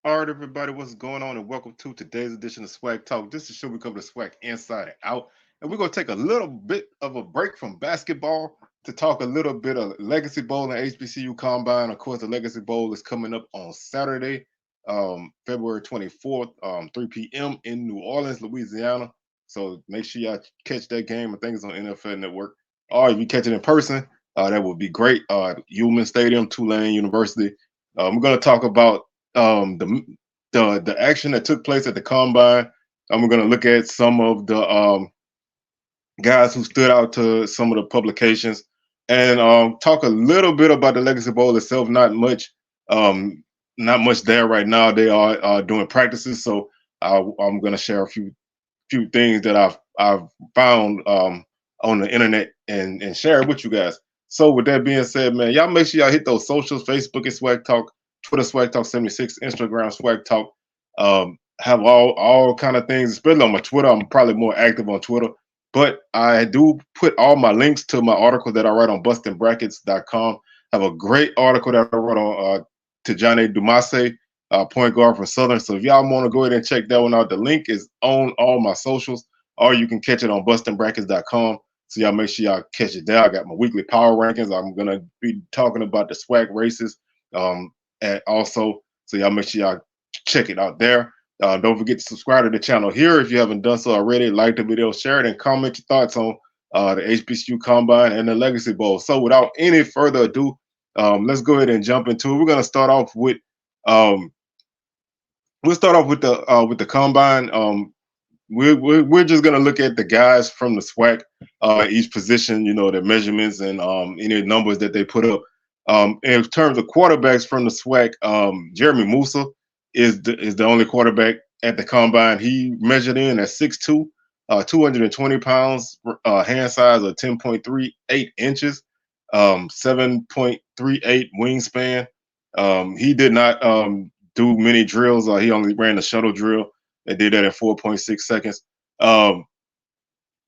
All right, everybody, what's going on? And welcome to today's edition of SWAC Talk. This is the show we cover the SWAC inside and out. And we're going to take a little bit of a break from basketball to talk a little bit of Legacy Bowl and HBCU Combine. Of course, the Legacy Bowl is coming up on Saturday, February 24th, 3 p.m. in New Orleans, Louisiana. So make sure y'all catch that game. I think it's on NFL Network. Or if you catch it in person, that would be great. Human Stadium, Tulane University. We're going to talk about the action that took place at the combine. And we're going to look at some of the guys who stood out to some of the publications and talk a little bit about the Legacy Bowl itself. Not much there right now. They are doing practices, so I'm going to share a few things that I've found on the internet and share it with you guys. So with that being said, man, y'all make sure y'all hit those socials: Facebook and Swag Talk, Twitter Swag Talk 76, Instagram Swag Talk. Have all kind of things, especially on my Twitter. I'm probably more active on Twitter, but I do put all my links to my article that I write on bustingbrackets.com. I have a great article that I wrote on to Johnny Dumase, point guard from Southern. So if y'all want to go ahead and check that one out, the link is on all my socials, or you can catch it on bustingbrackets.com. So y'all make sure y'all catch it there. I got my weekly power rankings. I'm gonna be talking about the SWAC races, and also, so y'all make sure y'all check it out there. Don't forget to subscribe to the channel here if you haven't done so already. Like the video, share it, and comment your thoughts on the HBCU Combine and the Legacy Bowl. So without any further ado, let's go ahead and jump into it. We're gonna start off with the combine. We're just gonna look at the guys from the SWAC, each position, their measurements and any numbers that they put up. In terms of quarterbacks from the SWAC, Jeremy Musa is the only quarterback at the combine. He measured in at 6'2", 220 pounds, hand size of 10.38 inches, 7.38 wingspan. He did not do many drills. He only ran the shuttle drill and did that in 4.6 seconds.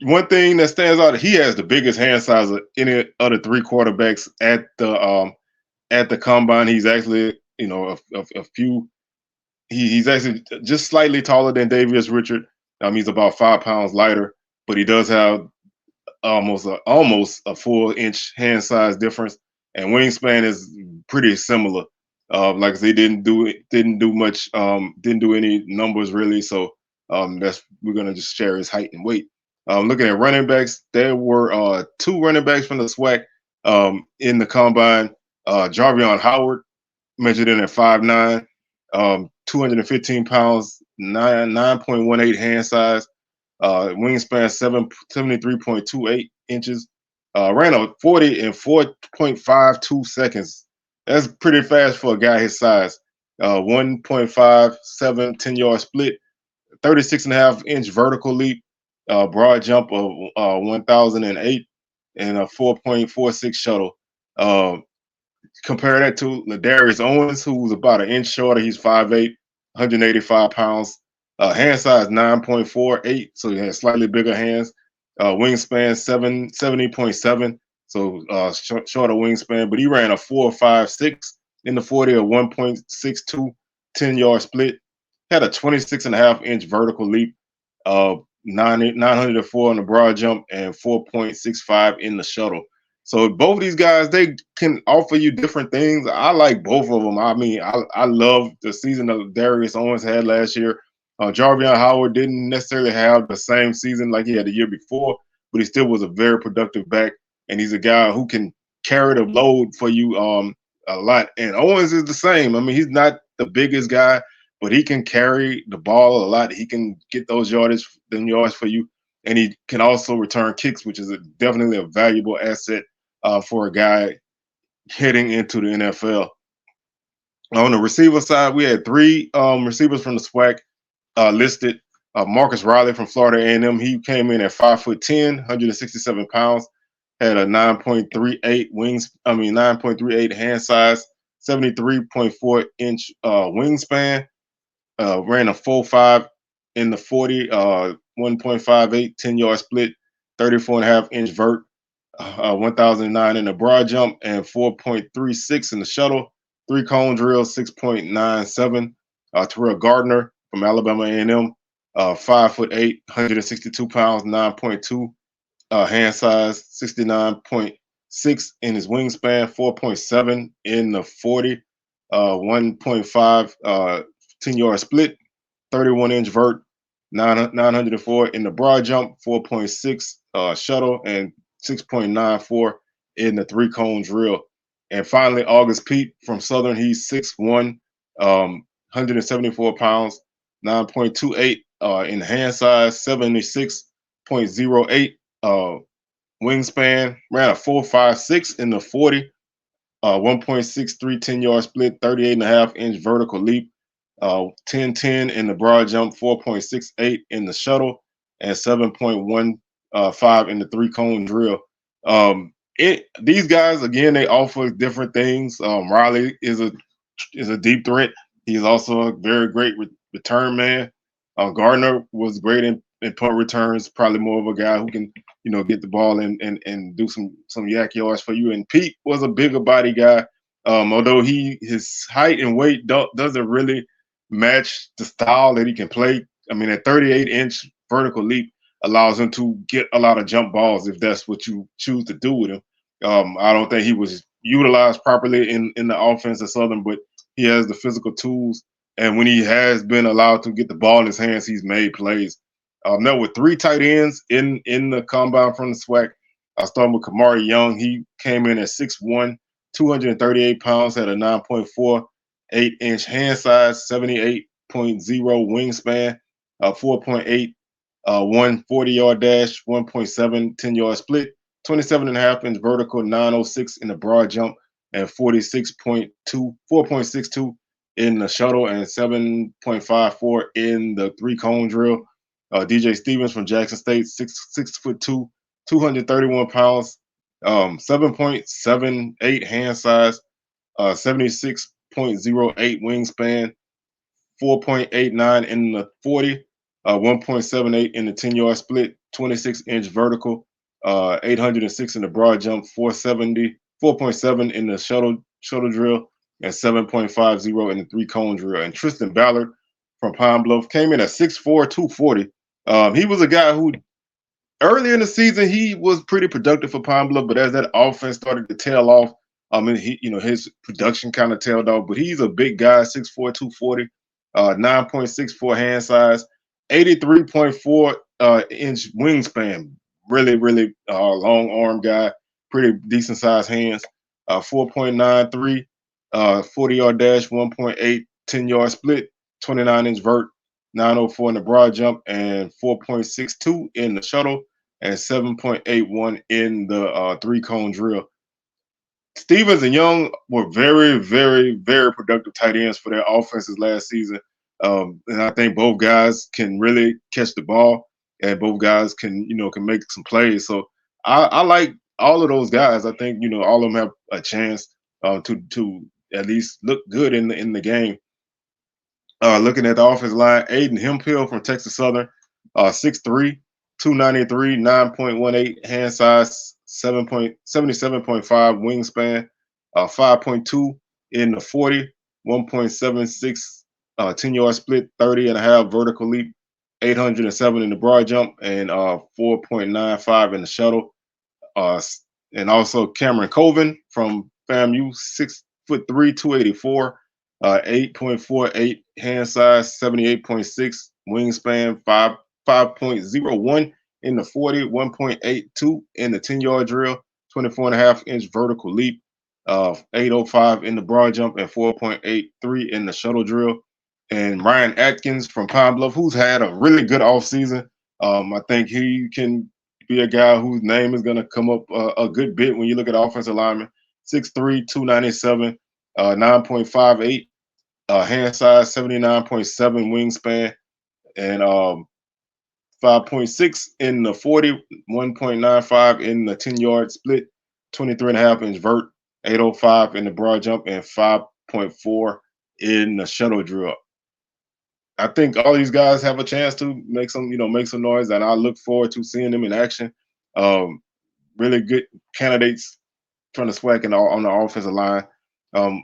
One thing that stands out, he has the biggest hand size of any other three quarterbacks at the combine. He's actually, a few. He's actually just slightly taller than Davius Richard. He's about 5 pounds lighter, but he does have almost a full inch hand size difference, and wingspan is pretty similar. Like I said, didn't do much, didn't do any numbers really. So we're gonna just share his height and weight. Looking at running backs, there were two running backs from the SWAC in the combine. Jarvion Howard measured in at 5'9", 215 pounds, 9.18 hand size, wingspan 73.28 inches, ran a 40 in 4.52 seconds. That's pretty fast for a guy his size. 1.57 10-yard split, 36.5-inch vertical leap, broad jump of 1,008, and a 4.46 shuttle. Compare that to Ladarius Owens, who's about an inch shorter. He's 5'8", 185 pounds. Hand size 9.48, so he has slightly bigger hands. Wingspan 70.7, so shorter wingspan. But he ran a 4.56 in the 40, a 1.62 10-yard split. Had a 26.5-inch vertical leap, 904 on the broad jump, and 4.65 in the shuttle. So both of these guys, they can offer you different things. I like both of them. I mean, I love the season that Darius Owens had last year. Jarvion Howard didn't necessarily have the same season like he had the year before, but he still was a very productive back, and he's a guy who can carry the load for you a lot. And Owens is the same. I mean, he's not the biggest guy, but he can carry the ball a lot. He can get those yards for you, and he can also return kicks, which is definitely a valuable asset for a guy heading into the NFL. On the receiver side, we had three receivers from the SWAC listed. Marcus Riley from Florida A&M, he came in at 5'10", 167 pounds, had a 9.38 hand size, 73.4-inch wingspan, ran a 4.5 in the 40, 1.58 10-yard split, 34.5-inch vert, 1,009 in the broad jump, and 4.36 in the shuttle. 3 cone drill, 6.97. Terrell Gardner from Alabama A&M, 5'8", 162 pounds, 9.2 hand size, 69.6 in his wingspan, 4.7 in the 40, 1.5 10-yard split, 31-inch vert, 904 in the broad jump, 4.6 shuttle, and 6.94 in the three-cone drill. And finally, August Pete from Southern, he's 6'1", 174 pounds, 9.28 in hand size, 76.08 wingspan, ran a 4.56 in the 40, 1.63 10-yard split, 38.5-inch vertical leap, 10.10 in the broad jump, 4.68 in the shuttle, and 7.15 in the three-cone drill. These guys, again, they offer different things. Riley is a deep threat. He's also a very great return man. Gardner was great in punt returns, probably more of a guy who can, get the ball and do some yak yards for you. And Pete was a bigger body guy, although his height and weight doesn't really match the style that he can play. I mean, a 38-inch vertical leap allows him to get a lot of jump balls if that's what you choose to do with him. I don't think he was utilized properly in the offense at Southern, but he has the physical tools. And when he has been allowed to get the ball in his hands, he's made plays. Met with 3 tight ends in the combine from the SWAC. I started with Kamari Young. He came in at 6'1", 238 pounds, had a 9.48-inch hand size, 78.0 wingspan, 4.8, 140-yard dash, 1.7 10-yard split, 27.5-inch vertical, 906 in the broad jump, and 4.62 in the shuttle, and 7.54 in the three-cone drill. DJ Stevens from Jackson State, 6'2", 231 pounds, 7.78 hand size, 76.08 wingspan, 4.89 in the 40, 1.78 in the 10-yard split, 26-inch vertical, 806 in the broad jump, 4.7 in the shuttle drill, and 7.50 in the three-cone drill. And Tristan Ballard from Pine Bluff came in at 6'4", 240. He was a guy who early in the season he was pretty productive for Pine Bluff, but as that offense started to tail off, his production kind of tailed off. But he's a big guy, 6'4", 240, 9.64 hand size, 83.4 inch wingspan. Really, really long arm guy, pretty decent sized hands. 4.93, 40-yard dash, 1.8, 10-yard split, 29-inch vert, 904 in the broad jump, and 4.62 in the shuttle, and 7.81 in the three-cone drill. Stevens and Young were very, very, very productive tight ends for their offenses last season. And I think both guys can really catch the ball, and both guys can make some plays. So I like all of those guys. I think all of them have a chance to at least look good in the game. Looking at the offensive line, Aiden Hemphill from Texas Southern, 6'3", 293, 9.18 hand size, 77.5 wingspan, 5.2 in the 40, 1.76 10-yard split, 30.5 vertical leap, 807 in the broad jump, and 4.95 in the shuttle. And also Cameron Colvin from FAMU, 6'3", 284, 8.48 hand size, 78.6 wingspan, 5.01 in the 40, 1.82 in the 10-yard drill, 24.5-inch vertical leap, 805 in the broad jump, and 4.83 in the shuttle drill. And Ryan Atkins from Pine Bluff, who's had a really good offseason. I think he can be a guy whose name is going to come up a good bit when you look at offensive linemen. 6'3", 297, 9.58 hand size, 79.7 wingspan, and 5.6 in the 40, 1.95 in the 10-yard split, 23.5-inch vert, 805 in the broad jump, and 5.4 in the shuttle drill. I think all these guys have a chance to make some noise, and I look forward to seeing them in action. Really good candidates from the SWAC and on the offensive line.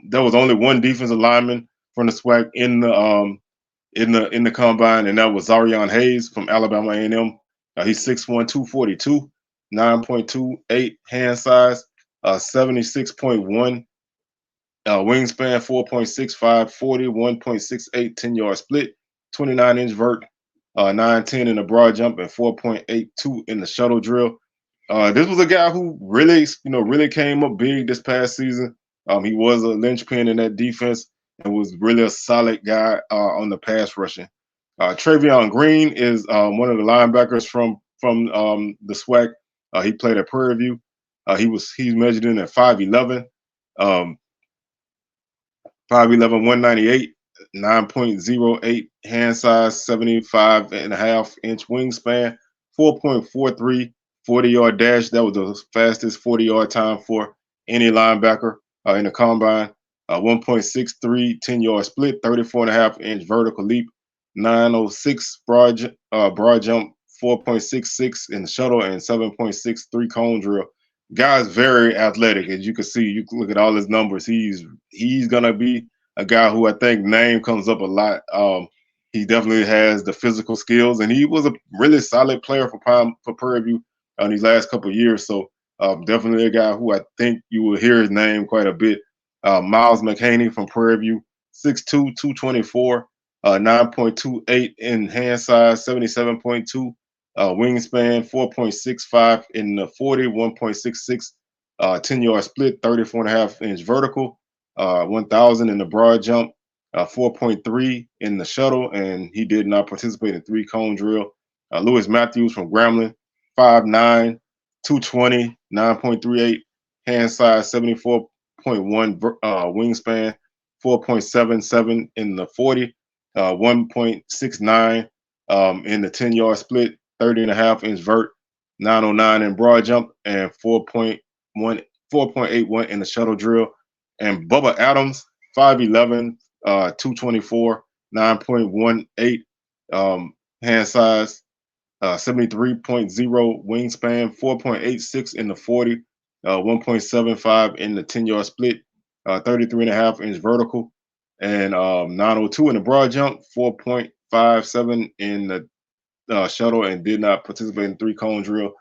There was only one defensive lineman from the SWAC in the combine, and that was Zarion Hayes from Alabama A&M. He's 6'1", 242, 9.28 hand size, 76.1 wingspan, 4.65, 40, 1.68, 10-yard split, 29-inch vert, 9.10 in the broad jump, and 4.82 in the shuttle drill. This was a guy who really came up big this past season. He was a linchpin in that defense and was really a solid guy on the pass rushing. Travion Green is one of the linebackers from the SWAC. He played at Prairie View. He's measured in at 5'11", 198, 9.08 hand size, 75.5-inch wingspan, 4.43 40-yard dash. That was the fastest 40-yard time for any linebacker in the combine. 1.63 10-yard split, 34.5-inch vertical leap, 906 broad jump, 4.66 in the shuttle, and 7.63 cone drill. Guy's very athletic, as you can see. You can look at all his numbers. He's gonna be a guy who I think name comes up a lot. He definitely has the physical skills, and he was a really solid player for Prairie View in these last couple of years. So definitely a guy who I think you will hear his name quite a bit. Miles McHaney from Prairie View, 6'2", 224, 9.28 in hand size, 77.2 wingspan, 4.65 in the 40, 1.66 10-yard split, 34.5-inch vertical, 1,000 in the broad jump, 4.3 in the shuttle, and he did not participate in 3-cone drill. Lewis Matthews from Grambling, 5'9", 220, 9.38 hand size, 74.1 wingspan, 4.77 in the 40, 1.69 in the 10-yard split, 30.5-inch vert, 909 in broad jump, and 4.81 in the shuttle drill. And Bubba Adams, 5'11", 224, 9.18 hand size, 73.0 wingspan, 4.86 in the 40, 1.75 in the 10-yard split, 33.5-inch vertical, and 902 in the broad jump, 4.57 in the shuttle, and did not participate in 3-cone drill.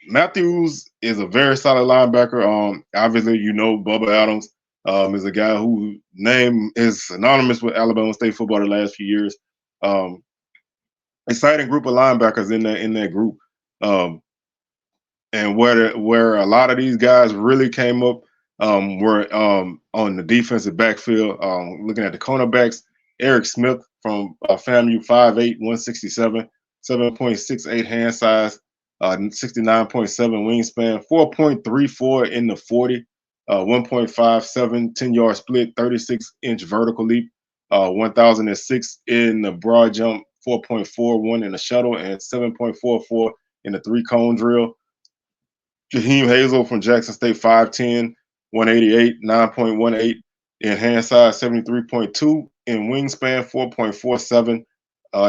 Matthews is a very solid linebacker. Obviously, Bubba Adams is a guy whose name is synonymous with Alabama State football the last few years. Exciting group of linebackers in that group, and where a lot of these guys really came up were on the defensive backfield. Looking at the cornerbacks, Eric Smith from FAMU, 5'8", 167, 7.68 hand size, 69.7 wingspan, 4.34 in the 40, 1.57 10-yard split, 36-inch vertical leap, 1,006 in the broad jump, 4.41 in the shuttle, and 7.44 in the 3-cone drill. Jaheim Hazel from Jackson State, 5'10", 188, 9.18 in hand size, 73.2 in wingspan, 4.47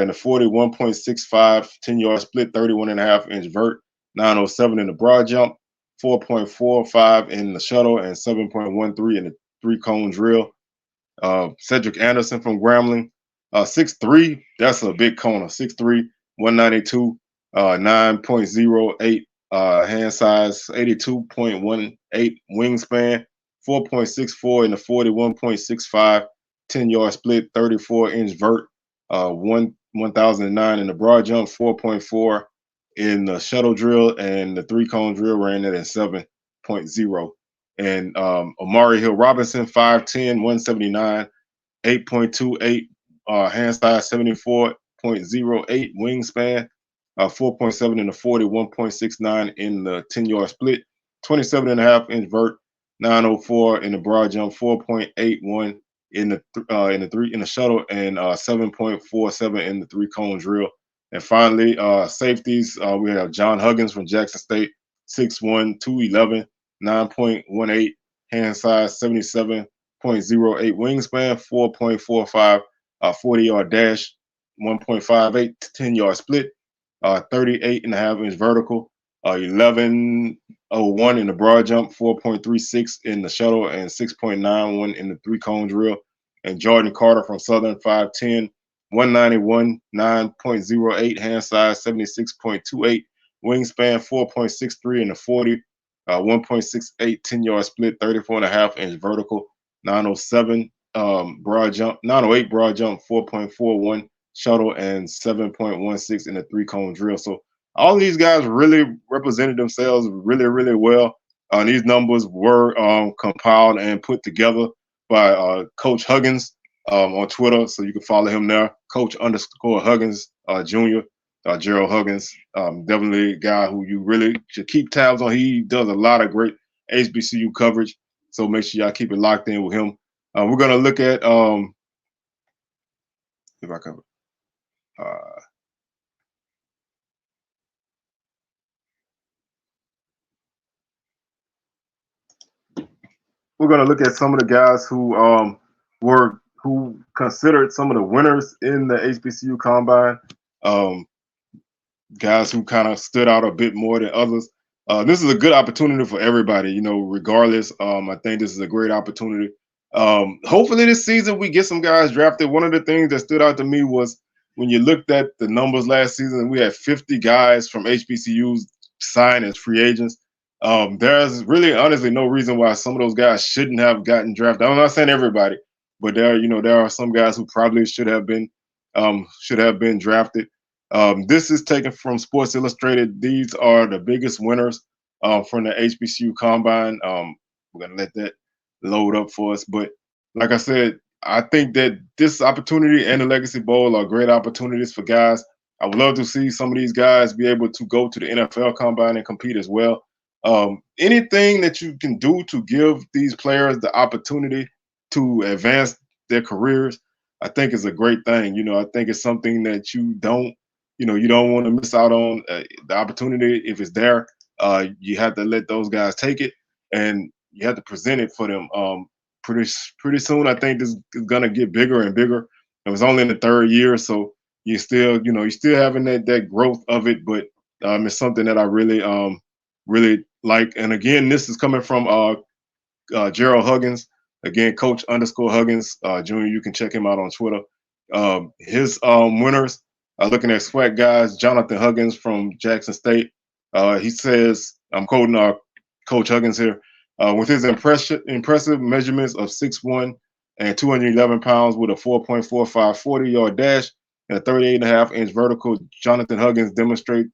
in the 40, 1.65 10-yard split, 31.5-inch vert, 907 in the broad jump, 4.45 in the shuttle, and 7.13 in the 3-cone drill. Cedric Anderson from Grambling, 6'3", that's a big corner, 6'3", 192, 9.08 hand size, 82.18 wingspan, 4.64 in the 40, 1.65 10-yard split, 34-inch vert, 1,009 in the broad jump, 4.4 in the shuttle drill, and the 3-cone drill ran it at 7.0. And Amari Hill Robinson, 5'10", 179, 8.28 hand size, 74.08 wingspan, 4.7 in the 40, 1.69 in the 10-yard split, 27.5-inch vert, 904 in the broad jump, 4.81 in the shuttle, and 7.47 in the 3-cone drill. And finally, safeties, we have John Huggins from Jackson State, 6'1", 211, 9.18 hand size, 77.08 wingspan, 4.45 40-yard dash, 1.58 10-yard split, 38.5-inch vertical, 11.01 in the broad jump, 4.36 in the shuttle, and 6.91 in the 3-cone drill. And finally, safeties, we have John Huggins from Jackson State, 6'1", 211, 9.18 hand size, 77.08 wingspan, 4.45 40-yard dash, 1.58 10-yard split, 38.5-inch vertical, 11.01 in the broad jump, 4.36 in the shuttle, and 6.91 in the 3-cone drill. And Jordan Carter from Southern, 5'10", 191, 9.08, hand size 76.28, wingspan 4.63 in the 40, 1.68, 10-yard split, 34.5-inch vertical, 907 broad jump, 908 broad jump, 4.41 shuttle, and 7.16 in the 3-cone drill. So all these guys really represented themselves really, really well. These numbers were compiled and put together by Coach Huggins on Twitter, so you can follow him there, Coach_Huggins Jr., Gerald Huggins. Definitely a guy who you really should keep tabs on. He does a lot of great HBCU coverage, so make sure y'all keep it locked in with him. We're going to look at, if I can, we're going to look at some of the guys who considered some of the winners in the HBCU Combine, guys who kind of stood out a bit more than others. This is a good opportunity for everybody, you know, regardless. I think this is a great opportunity. Hopefully this season we get some guys drafted. One of the things that stood out to me was when you looked at the numbers last season, we had 50 guys from HBCUs signed as free agents. There's really honestly no reason why some of those guys shouldn't have gotten drafted. I'm not saying everybody, but there are some guys who probably should have been drafted. This is taken from Sports Illustrated. These are the biggest winners from the HBCU Combine. We're gonna let that load up for us, but like I said, I think that this opportunity and the Legacy Bowl are great opportunities for guys. I would love to see some of these guys be able to go to the NFL Combine and compete as well. Anything that you can do to give these players the opportunity to advance their careers, I think is a great thing. You know, I think it's something that you don't want to miss out on. The opportunity, if it's there, you have to let those guys take it, and you have to present it for them. Pretty soon, I think this is gonna get bigger and bigger. It was only in the 3rd year, so you're still having that growth of it, but it's something that I really like. And again, this is coming from Gerald Huggins. Again, Coach_Huggins Jr. You can check him out on Twitter. His winners, looking at SWAC guys, Jonathan Huggins from Jackson State. He says, I'm quoting Coach Huggins here, with his impressive measurements of 6'1" and 211 pounds with a 4.45 40-yard dash and a 38.5-inch vertical, Jonathan Huggins demonstrates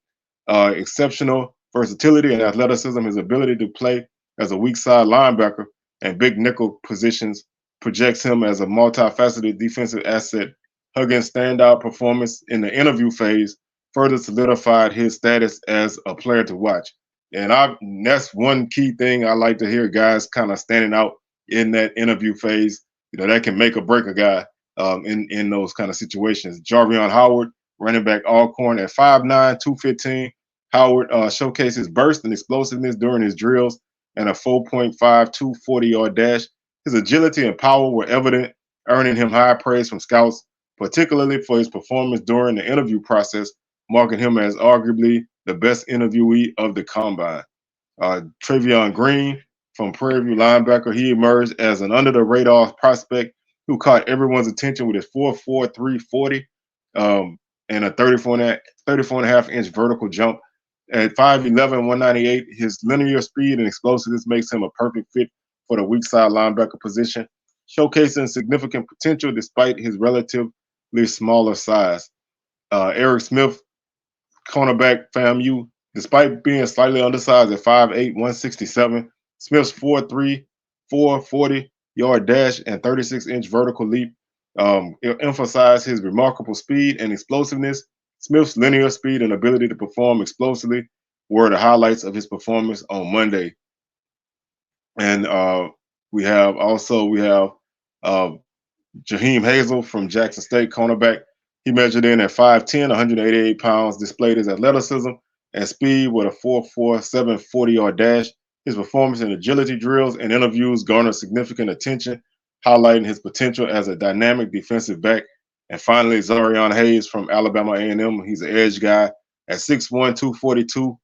exceptional versatility and athleticism. His ability to play as a weak side linebacker and big nickel positions projects him as a multifaceted defensive asset. Huggins' standout performance in the interview phase further solidified his status as a player to watch. And that's one key thing I like to hear, guys kind of standing out in that interview phase. You know, that can make or break a guy in those kind of situations. Jarvion Howard, running back Alcorn, at 5'9", 215. Howard showcases burst and explosiveness during his drills and a 4.52 40-yard dash. His agility and power were evident, earning him high praise from scouts, particularly for his performance during the interview process, marking him as arguably the best interviewee of the Combine. Travion Green from Prairie View linebacker, he emerged as an under-the-radar prospect who caught everyone's attention with his 4.43 40 and a 34.5-inch vertical jump. At 5'11", 198, his linear speed and explosiveness makes him a perfect fit for the weak side linebacker position, showcasing significant potential despite his relatively smaller size. Eric Smith, cornerback, FAMU, despite being slightly undersized at 5'8", 167, Smith's 4.3 40-yard dash and 36-inch vertical leap emphasized his remarkable speed and explosiveness. Smith's linear speed and ability to perform explosively were the highlights of his performance on Monday. And we have Jaheim Hazel from Jackson State, cornerback. He measured in at 5'10", 188 pounds, displayed his athleticism and speed with a 4.47 40-yard dash. His performance in agility drills and interviews garnered significant attention, highlighting his potential as a dynamic defensive back. And finally, Zarion Hayes from Alabama A&M. He's an edge guy at 6'1", 242.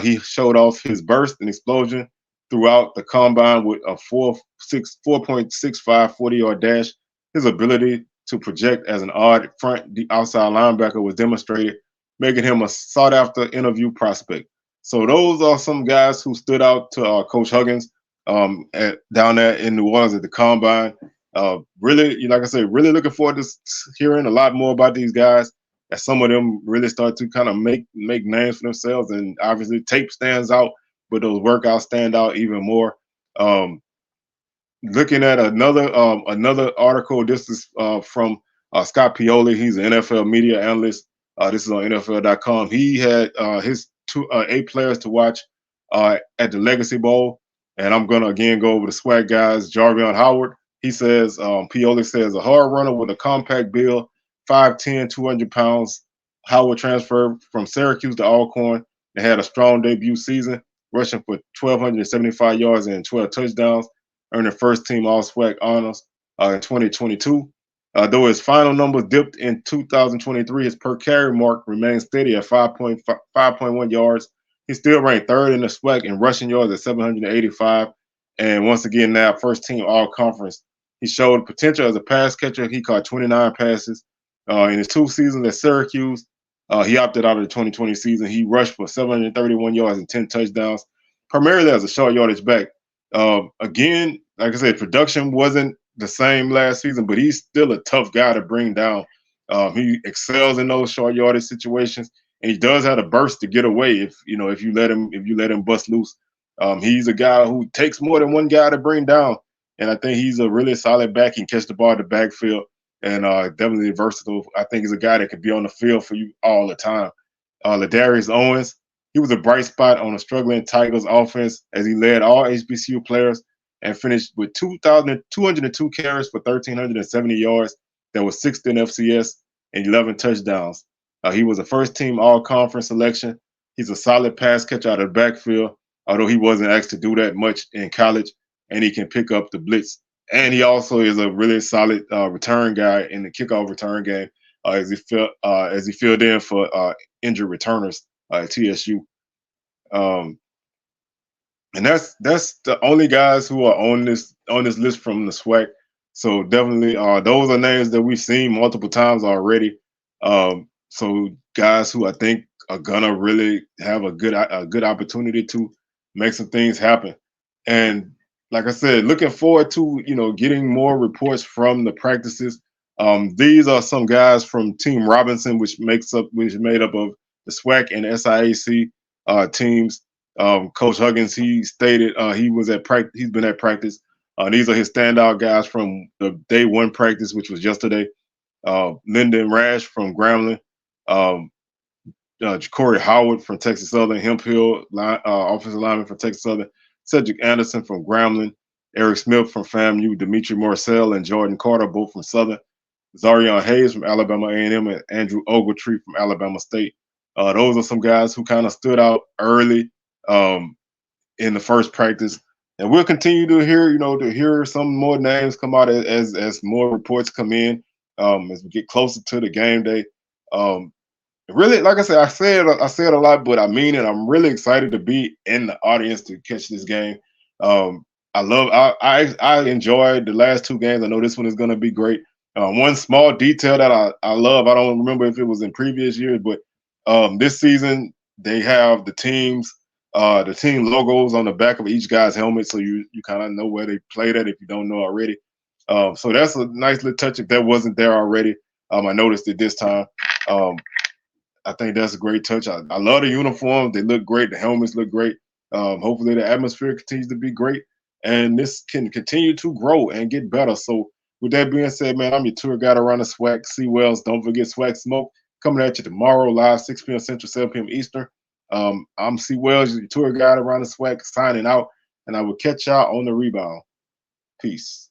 He showed off his burst and explosion throughout the Combine with a 4.65 40-yard dash. his ability to project as an odd front outside linebacker was demonstrated, making him a sought-after interview prospect. So those are some guys who stood out to Coach Huggins down there in New Orleans at the Combine. Really, like I said, really looking forward to hearing a lot more about these guys as some of them really start to kind of make names for themselves. And obviously, tape stands out, but those workouts stand out even more. Looking at another article, this is from Scott Pioli. He's an NFL media analyst. This is on NFL.com. He had his 8 players to watch at the Legacy Bowl, and I'm gonna again go over the SWAC guys. Jarvion Howard. He says Pioli says a hard runner with a compact build, 5'10", 200 pounds. Howard transferred from Syracuse to Alcorn and had a strong debut season, rushing for 1,275 yards and 12 touchdowns, earning first-team All-SWAC honors in 2022. Though his final numbers dipped in 2023, his per-carry mark remained steady at 5.1 yards. He still ranked third in the SWAC in rushing yards at 785. And once again, now first-team All-Conference. He showed potential as a pass catcher. He caught 29 passes. In his 2 seasons at Syracuse, he opted out of the 2020 season. He rushed for 731 yards and 10 touchdowns, primarily as a short yardage back. Again, like I said, production wasn't the same last season, but he's still a tough guy to bring down. He excels in those short yardage situations, and he does have a burst to get away if you let him bust loose. He's a guy who takes more than one guy to bring down, and I think he's a really solid back. He can catch the ball in the backfield, and definitely versatile. I think he's a guy that could be on the field for you all the time. Ladarius Owens, he was a bright spot on a struggling Tigers offense as he led all HBCU players and finished with 202 carries for 1,370 yards. That was 6th in FCS and 11 touchdowns. He was a first-team All-Conference selection. He's a solid pass catcher out of the backfield, although he wasn't asked to do that much in college, and he can pick up the blitz. And he also is a really solid return guy in the kickoff return game as he filled in for injured returners at TSU. And that's the only guys who are on this list from the SWAC. So definitely, those are names that we've seen multiple times already. So guys who I think are gonna really have a good opportunity to make some things happen. And like I said, looking forward to getting more reports from the practices. These are some guys from Team Robinson, which is made up of the SWAC and SIAC teams. Coach Huggins, he stated he was at practice. He's been at practice. These are his standout guys from the day 1 practice, which was yesterday. Lyndon Rash from Grambling, Corey Howard from Texas Southern, Hemp Hill, offensive lineman from Texas Southern, Cedric Anderson from Grambling, Eric Smith from FAMU, Dimitri Marcel and Jordan Carter, both from Southern, Zarion Hayes from Alabama A&M, and Andrew Ogletree from Alabama State. Those are some guys who kind of stood out early in the first practice, and we'll continue to hear some more names come out as more reports come in as we get closer to the game day. Really, like I said, I said a lot, but I mean it. I'm really excited to be in the audience to catch this game. I enjoyed the last 2 games. I know this one is going to be great. One small detail that I love, I don't remember if it was in previous years, but this season they have the team logos on the back of each guy's helmet, so you kind of know where they played at if you don't know already. So that's a nice little touch if that wasn't there already. I noticed it this time. I think that's a great touch. I love the uniforms. They look great. The helmets look great. Hopefully the atmosphere continues to be great, and this can continue to grow and get better. So with that being said, man, I'm your tour guide around the SWAC. C. Wells. Don't forget SWAC Smoke coming at you tomorrow live, 6 p.m. Central, 7 p.m. Eastern. I'm C. Wells, your tour guide around the SWAC, signing out, and I will catch y'all on the rebound. Peace.